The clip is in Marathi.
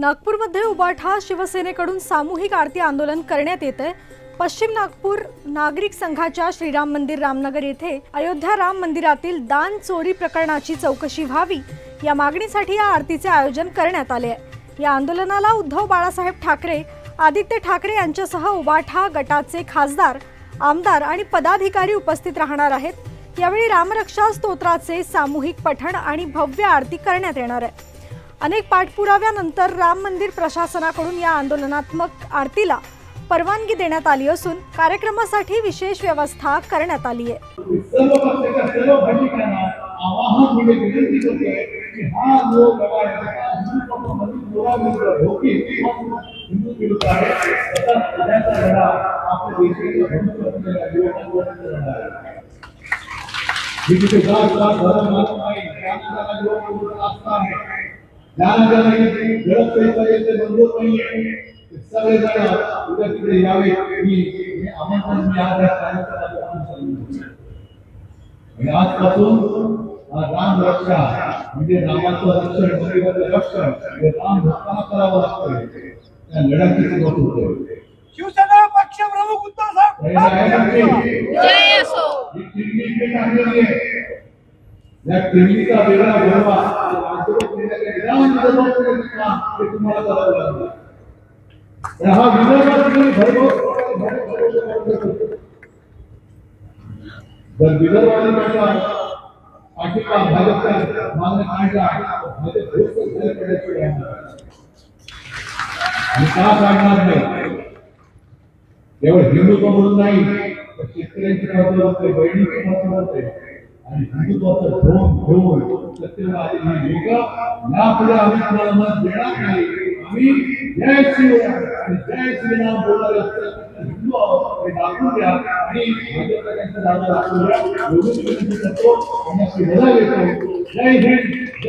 नागपूरमध्ये उबाठा शिवसेनेकडून सामूहिक आरती आंदोलन करण्यात येते। पश्चिम नागपूर नागरिक संघाच्या श्रीराम मंदिर रामनगर येथे अयोध्या राम मंदिरातील दान चोरी प्रकरणाची चौकशी व्हावी या मागणीसाठी या आरतीचे आयोजन करण्यात आले आहे। या आंदोलनाला उद्धव बाळासाहेब ठाकरे, आदित्य ठाकरे यांच्यासह उबाठा गटाचे खासदार, आमदार आणि पदाधिकारी उपस्थित राहणार आहेत। यावेळी रामरक्षा स्तोत्राचे सामूहिक पठण आणि भव्य आरती करण्यात येणार आहे। अनेक पाठपुराव्यानंतर राम मंदिर प्रशासनाकडून या आंदोलनात्मक आरतीला परवानगी देण्यात आली असून कार्यक्रमासाठी विशेष व्यवस्था करण्यात आली आहे। सगळे जण उद्या तिकडे यावे मी आमंत्रण मी आज आणि आजपासून राम रक्षा म्हणजे रामाचं रक्षण, मंदिराचं रक्षण हे राम भक्तांना करावं लागतं। त्या लढ्याची सुरुवात होते। शिवसेना पक्ष प्रमुख उद्धव साहेब जय असो। ही किडनी इथे टाकलेली आहे। या किडनीचा वेगळा भरवा ते तुम्हाला करावं लागतं। हा जर विदर्भाचा पाठिंबा भाजपच्या मागण्या काढला आणि का काढणार नाही? केवळ हिंदुत्व म्हणून नाही तर शेतकऱ्यांची महत्व होते, बहिणीचे महत्व होते आणि हिंदुत्वाचं ढोंग घेऊन सत्यवादी ही लोक यापुढे आम्ही तुम्हाला मत देणार नाही। आम्ही जय श्रीराम आणि जय श्रीराम बोलणारे हिंदू आहोत हे दाखवून द्या आणि भाजपला त्यांचा दावा दाखवून द्या। एवढीच विनंती करतो, जय हिंद।